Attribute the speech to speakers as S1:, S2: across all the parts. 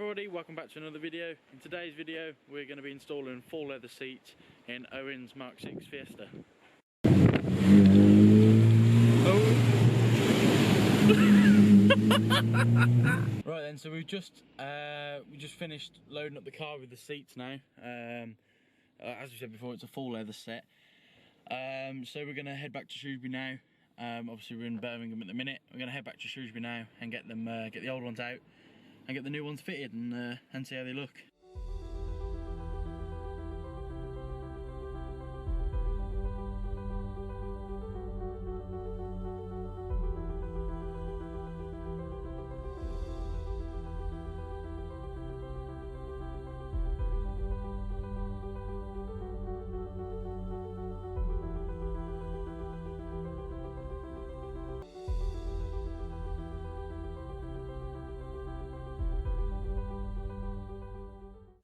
S1: everybody, welcome back to another video. In today's video we're going to be installing full leather seats in Owen's Mk.6 Fiesta. Right then, so we just finished loading up the car with the seats now. As we said before, it's a full leather set. So we're going to head back to Shrewsbury now. Obviously we're in Birmingham at the minute. We're going to head back to Shrewsbury now and get the old ones out and get the new ones fitted and see how they look.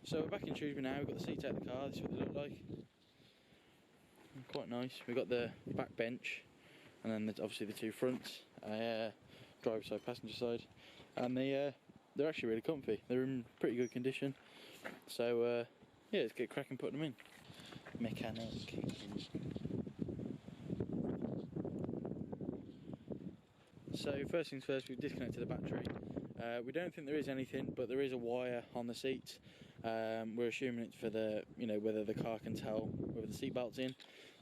S1: So we're back in Shrewsbury now. We've got the seats out of the car. This is what they look like. Quite nice. We've got the back bench, and then obviously the two fronts, driver side, passenger side, and they're actually really comfy. They're in pretty good condition. So yeah, let's get cracking putting them in. Mechanic. So first things first, we've disconnected the battery. We don't think there is anything, but there is a wire on the seats. We're assuming it's for the, whether the car can tell whether the seatbelt's in.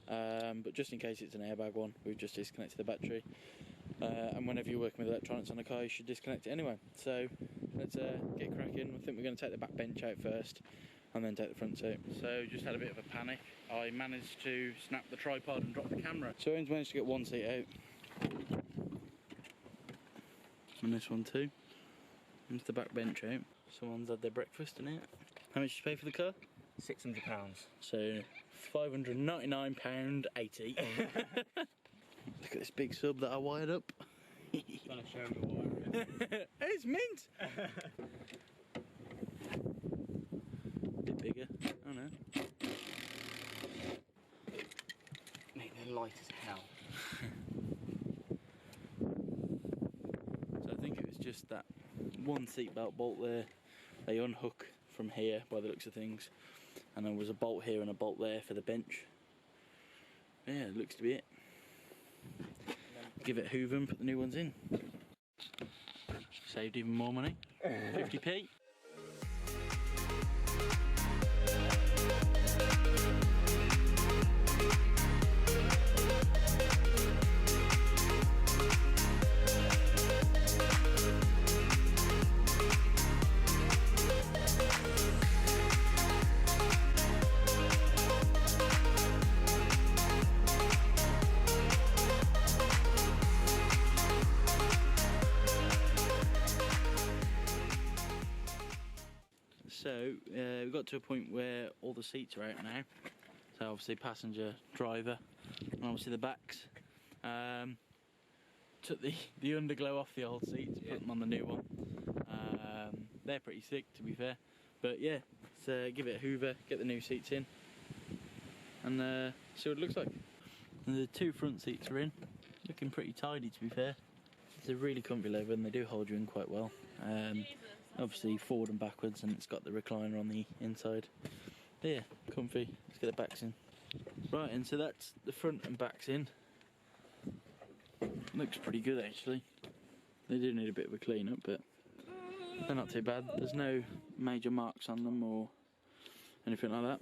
S1: But just in case it's an airbag one, we've just disconnected the battery. And whenever you're working with electronics on a car, you should disconnect it anyway. So let's get cracking. I think we're going to take the back bench out first, and then take the front out. So just had a bit of a panic. I managed to snap the tripod and drop the camera. So Owen's managed to get one seat out. And this one too. And the back bench out. Someone's had their breakfast in it. How much did you pay for the car?
S2: £600.
S1: So £599.80. Look at this big sub that I wired up.
S2: Trying to show me wire.
S1: It's mint. Bit bigger. Oh no.
S2: Mate, they're light as hell.
S1: So I think it was just that one seatbelt bolt there. They unhook from here by the looks of things, and there was a bolt here and a bolt there for the bench. Yeah, it looks to be it. Give it a hoover and put the new ones in. Saved even more money. 50p. So we got to a point where all the seats are out now. So obviously passenger, driver, and obviously the backs. Took the underglow off the old seats, put them on the new one. They're pretty thick, to be fair. But yeah, so give it a hoover, get the new seats in, and see what it looks like. And the two front seats are in, looking pretty tidy, to be fair. It's a really comfy leather, and they do hold you in quite well. Obviously forward and backwards, and it's got the recliner on the inside. But yeah, comfy. Let's get the backs in. Right, and so that's the front and backs in. Looks pretty good actually. They do need a bit of a clean up, but they're not too bad. There's no major marks on them or anything like that.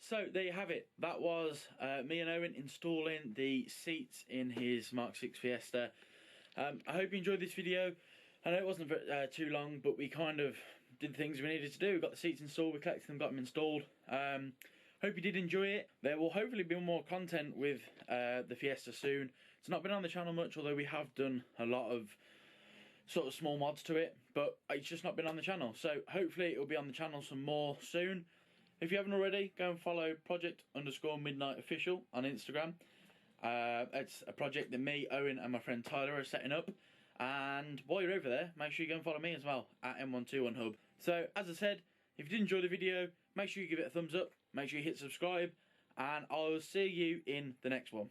S1: So there you have it. That was me and Owen installing the seats in his Mk.6 Fiesta. I hope you enjoyed this video. I know it wasn't too long, but we kind of did the things we needed to do. We got the seats installed, we collected them, got them installed. Hope you did enjoy it. There will hopefully be more content with the Fiesta soon. It's not been on the channel much, although we have done a lot of sort of small mods to it, but it's just not been on the channel. So hopefully it will be on the channel some more soon. If you haven't already, go and follow Project_Midnight Official on Instagram. It's a project that me, Owen, and my friend Tyler are setting up. And while you're over there, make sure you go and follow me as well, at M121Hub. So, as I said, if you did enjoy the video, make sure you give it a thumbs up, make sure you hit subscribe, and I'll see you in the next one.